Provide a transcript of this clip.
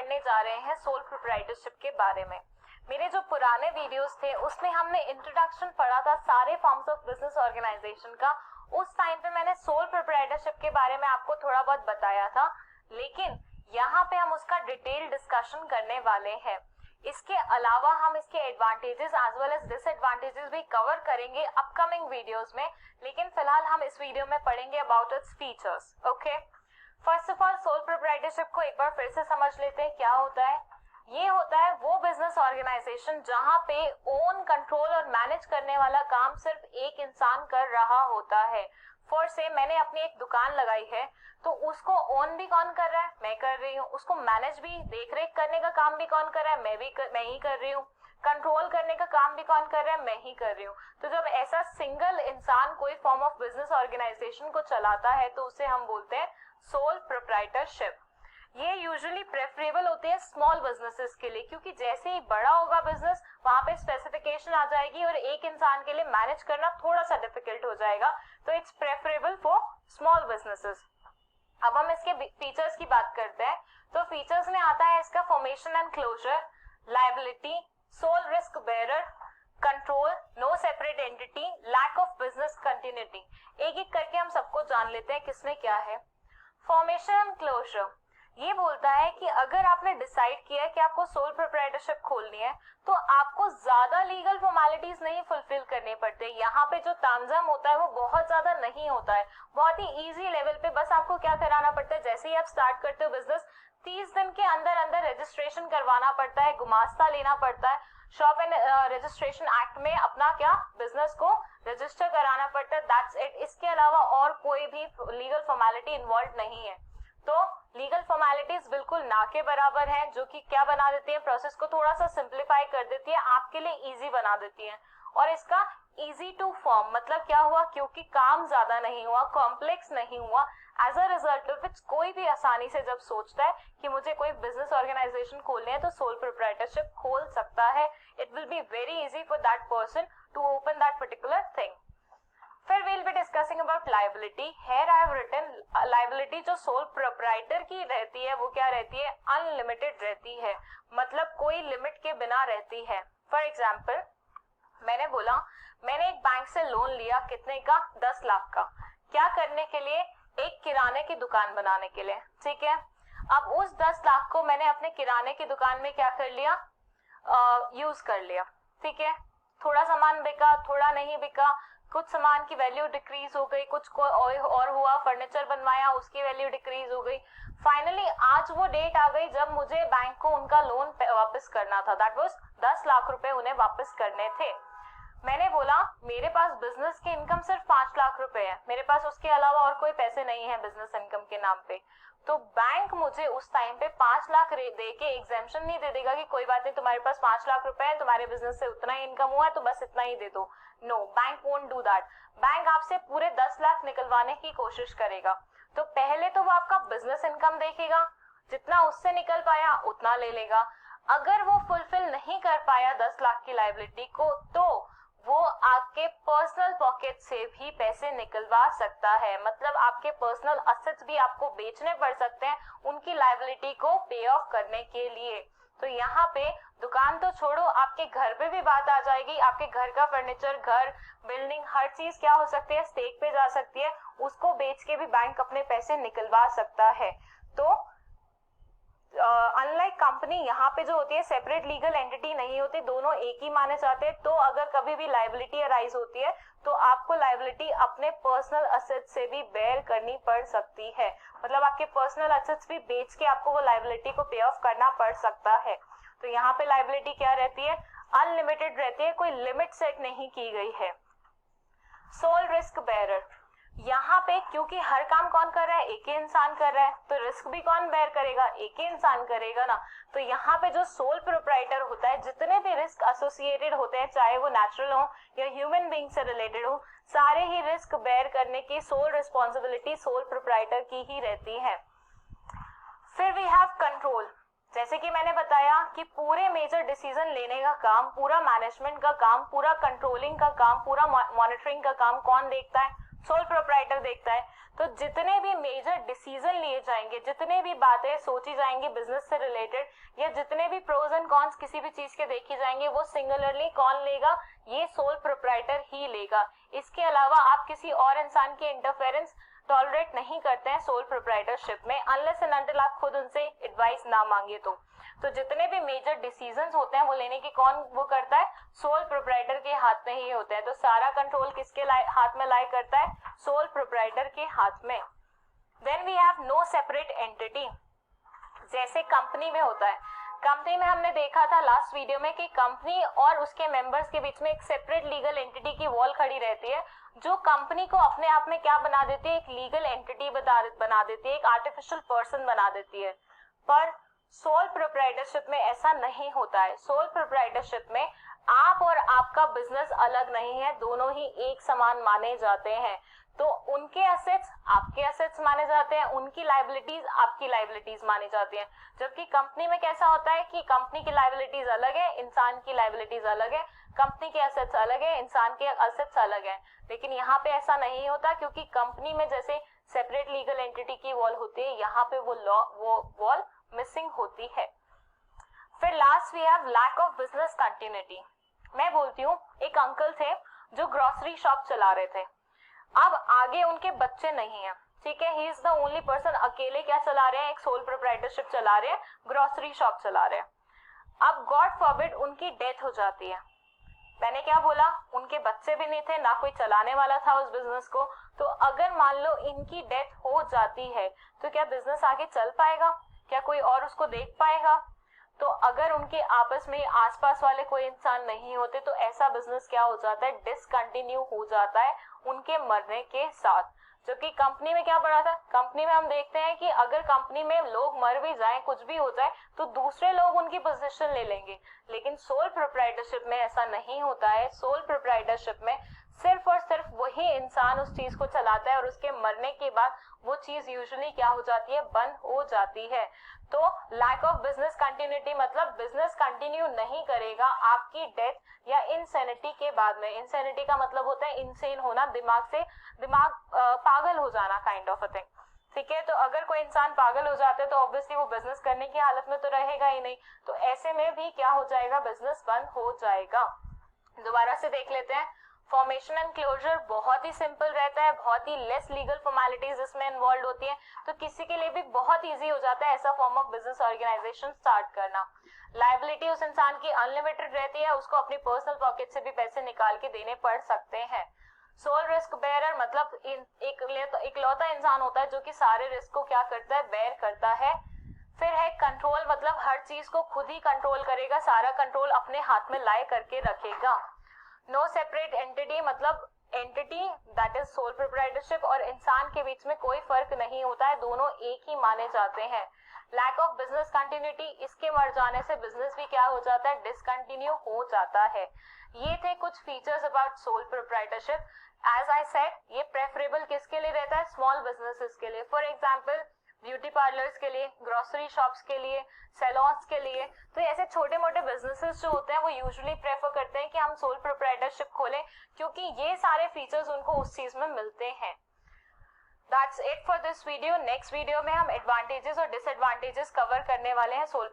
करने जा रहे हैं सोल प्रोप्राइटरशिप के बारे में। मेरे जो पुराने वीडियोस थे उसमें हमने इंट्रोडक्शन पढ़ा था सारे फॉर्म्स ऑफ बिजनेस ऑर्गेनाइजेशन का। उस टाइम पे मैंने सोल प्रोप्राइटरशिप के बारे में आपको थोड़ा बहुत बताया था, लेकिन यहाँ पे हम उसका डिटेल डिस्कशन करने वाले हैं। इसके अलावा हम इसके advantages as well as disadvantages भी कवर करेंगे अपकमिंग वीडियोस में, लेकिन फिलहाल हम इस वीडियो में पढ़ेंगे about its features. Okay, first of all sole proprietorship को एक बार फिर से समझ लेते हैं क्या होता है। ये होता है वो बिजनेस ऑर्गेनाइजेशन जहां पे ओन, कंट्रोल और मैनेज करने वाला काम सिर्फ एक इंसान कर रहा होता है। फॉर से मैंने अपनी एक दुकान लगाई है, तो उसको ओन भी कौन कर रहा है? मैं कर रही हूँ। उसको मैनेज भी, देख रेख करने का काम भी कौन कर रहा है? मैं ही कर रही हूँ। कंट्रोल करने का काम भी कौन कर रहा है? मैं ही कर रही हूँ। तो जब ऐसा सिंगल इंसान कोई फॉर्म ऑफ बिजनेस ऑर्गेनाइजेशन को चलाता है तो उसे हम बोलते हैं सोल प्रोप्राइटरशिप। ये यूजुअली प्रेफरेबल होते हैं स्मॉल बिजनेसेस के लिए, क्योंकि जैसे ही बड़ा होगा बिजनेस वहां पे स्पेसिफिकेशन आ जाएगी और एक इंसान के लिए मैनेज करना थोड़ा सा डिफिकल्ट हो जाएगा, तो it's preferable for small businesses. अब हम इसके फीचर्स की बात करते हैं। तो फीचर्स में आता है इसका formation and closure, liability, sole risk bearer, control, no separate entity, lack of business continuity. एक एक करके हम सबको जान लेते हैं किसमें क्या है। फॉर्मेशन एंड क्लोजर ये बोलता है कि अगर आपने डिसाइड किया है कि आपको सोल प्रोप्राइटरशिप खोलनी है तो आपको ज्यादा लीगल फॉर्मेलिटीज नहीं फुलफिल करने पड़ते। यहाँ पे जो तामझाम होता है वो बहुत ज्यादा नहीं होता है, बहुत ही इजी लेवल पे बस आपको क्या कराना पड़ता है, जैसे ही आप स्टार्ट करते हो बिजनेस 30 दिन के अंदर अंदर रजिस्ट्रेशन करवाना पड़ता है, गुमास्ता लेना पड़ता है, शॉप एंड रजिस्ट्रेशन एक्ट में अपना क्या बिजनेस को रजिस्टर कराना पड़ता है। That's it. इसके अलावा और कोई भी लीगल फॉर्मेलिटी इन्वॉल्व नहीं है। तो लीगल फॉर्मेलिटीज बिल्कुल ना के बराबर हैं, जो कि क्या बना देती है, प्रोसेस को थोड़ा सा सिंप्लीफाई कर देती है, आपके लिए इजी बना देती है। और इसका इजी टू फॉर्म मतलब क्या हुआ, क्योंकि काम ज्यादा नहीं हुआ, कॉम्प्लेक्स नहीं हुआ, as a result of which कोई भी आसानी से जब सोचता है कि मुझे कोई बिजनेस ऑर्गेनाइजेशन खोलनी है तो सोल प्रोप्राइटरशिप खोल सकता है। It will be very easy for that person to open that particular thing. फिर we'll be discussing about liability. Here I have written liability जो सोल प्रोप्राइटर की रहती है वो क्या रहती है, अनलिमिटेड रहती है, मतलब कोई लिमिट के बिना रहती है। फॉर एग्जाम्पल मैंने बोला मैंने एक बैंक से लोन लिया, कितने का? 10 लाख का। क्या करने के लिए? एक किराने की दुकान बनाने के लिए, ठीक है। अब उस 10 लाख को मैंने अपने किराने की दुकान में क्या कर लिया, यूज कर लिया, ठीक है। थोड़ा सामान बिका, थोड़ा नहीं बिका, कुछ सामान की वैल्यू डिक्रीज हो गई, कुछ और हुआ, फर्नीचर बनवाया उसकी वैल्यू डिक्रीज हो गई। फाइनली आज वो डेट आ गई जब मुझे बैंक को उनका लोन वापस करना था। दैट वाज 10 लाख रुपए उन्हें वापस करने थे। मैंने बोला मेरे पास बिजनेस की इनकम सिर्फ 5 लाख रुपए है, मेरे पास उसके अलावा और कोई पैसे नहीं है बिजनेस इनकम के नाम पे। तो बैंक मुझे उस टाइम पे 5 लाख दे के एग्जेम्पशन नहीं दे देगा कि कोई बात नहीं, तुम्हारे पास 5 लाख रुपए है, तुम्हारे बिजनेस से उतना ही इनकम हुआ है तो बस इतना ही दे दो। No, bank won't do that. Bank आपसे पूरे 10 लाख निकलवाने की कोशिश करेगा। तो पहले तो वो आपका बिजनेस इनकम देखेगा, जितना उससे निकल पाया उतना ले लेगा। अगर वो फुलफिल नहीं कर पाया 10 लाख की लायबिलिटी को तो वो आपके पर्सनल पॉकेट से भी पैसे निकलवा सकता है, मतलब आपके पर्सनल असेट्स भी आपको बेचने पड़ सकते हैं उनकी लायबिलिटी को पे ऑफ करने के लिए। तो यहाँ पे दुकान तो छोड़ो, आपके घर पे भी बात आ जाएगी, आपके घर का फर्नीचर, घर, बिल्डिंग, हर चीज क्या हो सकती है, स्टेक पे जा सकती है, उसको बेच के भी बैंक अपने पैसे निकलवा सकता है। तो अनलाइक कंपनी यहाँ पे जो होती है सेपरेट लीगल एंटिटी नहीं होती, दोनों एक ही माने जाते हैं। तो अगर कभी भी लायबिलिटी अराइज होती है तो आपको लायबिलिटी अपने पर्सनल असेट्स से भी बेयर करनी पड़ सकती है, मतलब आपके पर्सनल असेट्स भी बेच के आपको वो लायबिलिटी को पे ऑफ करना पड़ सकता है। तो यहाँ पे लायबिलिटी क्या रहती है, अनलिमिटेड रहती है, कोई लिमिट सेट नहीं की गई है। सोल रिस्क बेरर, यहाँ पे क्योंकि हर काम कौन कर रहा है, एक ही इंसान कर रहा है, तो रिस्क भी कौन बेयर करेगा, एक ही इंसान करेगा ना। तो यहाँ पे जो सोल प्रोप्राइटर होता है, जितने भी रिस्क एसोसिएटेड होते हैं, चाहे वो नेचुरल हो या ह्यूमन बीइंग से रिलेटेड हो, सारे ही रिस्क बेयर करने की सोल रिस्पॉन्सिबिलिटी सोल प्रोप्राइटर की ही रहती है। फिर वी हैव कंट्रोल। जैसे कि मैंने बताया कि पूरे मेजर डिसीजन लेने का काम, पूरा मैनेजमेंट का काम, पूरा कंट्रोलिंग का काम, पूरा मॉनिटरिंग का काम कौन देखता है, सोल प्रोप्राइटर देखता है। तो जितने भी मेजर डिसीजन लिए जाएंगे, जितने भी बातें सोची जाएंगी बिजनेस से रिलेटेड, या जितने भी प्रोज एंड कॉन्स किसी भी चीज के देखी जाएंगे, वो सिंगुलरली कौन लेगा? ये सोल प्रोप्राइटर ही लेगा। इसके अलावा आप किसी और इंसान के इंटरफेरेंस टॉलरेट नहीं करते हैं सोल प्रोप्राइटरशिप में, अनलेस एंड अनटिल आप खुद उनसे एडवाइस ना मांगे तो जितने भी मेजर डिसीजंस होते हैं वो लेने की कौन वो करता है? सोल प्रोप्राइटर के हाथ में ही होते हैं। तो सारा कंट्रोल किसके हाथ में लाई करता है? सोल प्रोप्राइटर के हाथ में। Then we have no separate entity, जैसे कंपनी में होता है। कंपनी में हमने देखा था लास्ट वीडियो में कि कंपनी और उसके मेंबर्स के बीच में एक सेपरेट लीगल एंटिटी की वॉल खड़ी रहती है, जो कंपनी को अपने आप में क्या बना देती है? एक लीगल एंटिटी बना देती है, एक आर्टिफिशियल पर्सन बना देती है। पर सोल प्रोप्राइटरशिप में ऐसा नहीं होता है। सोल प्रोप्राइटरशिप में आप और आपका बिजनेस अलग नहीं है, दोनों ही एक समान माने जाते हैं। तो उनके एसेट्स आपके एसेट्स माने जाते हैं, उनकी लायबिलिटीज आपकी लायबिलिटीज मानी जाती हैं। जबकि कंपनी में कैसा होता है कि कंपनी की लायबिलिटीज अलग है, इंसान की लायबिलिटीज अलग है, कंपनी के एसेट्स अलग है, इंसान के एसेट्स अलग है। लेकिन यहाँ पे ऐसा नहीं होता, क्योंकि कंपनी में जैसे सेपरेट लीगल एंटिटी की वॉल होती है, यहाँ पे वो वॉल मिसिंग होती है। फिर last we have lack of business continuity. मैं बोलती हूँ, एक अंकल थे जो ग्रोसरी शॉप चला रहे थे। अब आगे उनके बच्चे नहीं है, ठीक है, he is the only person, अकेले क्या चला रहे हैं? एक सोल प्रोप्राइटरशिप चला रहे हैं, ग्रोसरी शॉप चला रहे हैं। अब गॉड फॉरबिड उनकी डेथ हो जाती है। मैंने क्या बोला? उनके बच्चे भी नहीं थे, ना कोई चलाने वाला था उस बिजनेस को। तो अगर मान लो इनकी डेथ हो जाती है तो क्या बिजनेस आगे चल पाएगा? क्या कोई और उसको देख पाएगा? तो अगर उनके आपस में आसपास वाले कोई इंसान नहीं होते तो ऐसा बिजनेस क्या हो जाता है? डिसकंटिन्यू हो जाता है उनके मरने के साथ। जबकि कंपनी में क्या पड़ा था? कंपनी में हम देखते हैं कि अगर कंपनी में लोग मर भी जाएं, कुछ भी हो जाए, तो दूसरे लोग उनकी पोजीशन ले लेंगे। लेकिन सोल प्रोप्राइटरशिप में ऐसा नहीं होता है। सोल प्रोप्राइटरशिप में सिर्फ और सिर्फ वही इंसान उस चीज को चलाता है और उसके मरने के बाद वो चीज यूजुअली क्या हो जाती है? बंद हो जाती है। तो लैक ऑफ बिजनेस कंटिन्यूटी मतलब बिजनेस कंटिन्यू नहीं करेगा आपकी डेथ या इंसेनिटी के बाद में। इंसेनिटी का मतलब होता है इनसेन होना, दिमाग पागल हो जाना, काइंड ऑफ अ थिंग, ठीक है। तो अगर कोई इंसान पागल हो जाता है तो ऑब्वियसली वो बिजनेस करने की हालत में तो रहेगा ही नहीं। तो ऐसे में भी क्या हो जाएगा? बिजनेस बंद हो जाएगा। दोबारा से देख लेते हैं। फॉर्मेशन एंड क्लोजर बहुत ही सिंपल रहता है, बहुत ही लेस लीगल फॉर्मेलिटीज इसमें इन्वॉल्व होती है, तो किसी के लिए भी बहुत इजी हो जाता है ऐसा form of business organisation start करना। लायबिलिटी उस इंसान की अनलिमिटेड रहती है, उसको अपनी पर्सनल पॉकेट से भी पैसे निकाल के देने पड़ सकते हैं। सोल रिस्क बेयरर मतलब इकलौता इंसान होता है जो कि सारे रिस्क को क्या करता है? बेयर करता है। फिर है कंट्रोल, मतलब हर चीज को खुद ही कंट्रोल करेगा, सारा कंट्रोल अपने हाथ में लाए करके रखेगा। नो सेपरेट एंटिटी मतलब entity that is sole proprietorship और इंसान के बीच में कोई फर्क नहीं होता है, दोनों एक ही माने जाते हैं। लैक ऑफ बिजनेस कंटिन्यूटी, इसके मर जाने से बिजनेस भी क्या हो जाता है? डिसकंटिन्यू हो जाता है। ये थे कुछ features about sole proprietorship. As I said, ये प्रेफरेबल किसके लिए रहता है? स्मॉल बिजनेसेस के लिए। फॉर एग्जांपल ब्यूटी पार्लर्स के लिए, ग्रोसरी शॉप्स के लिए, सैलून्स के लिए। तो ऐसे छोटे मोटे बिजनेसेस जो होते हैं वो यूजुअली प्रेफर करते हैं कि हम सोल प्रोप्राइटरशिप खोलें, क्योंकि ये सारे फीचर्स उनको उस चीज में मिलते हैं। That's it for this video. Next video में हम एडवांटेजेस और डिसएडवांटेजेस कवर करने वाले हैं सोल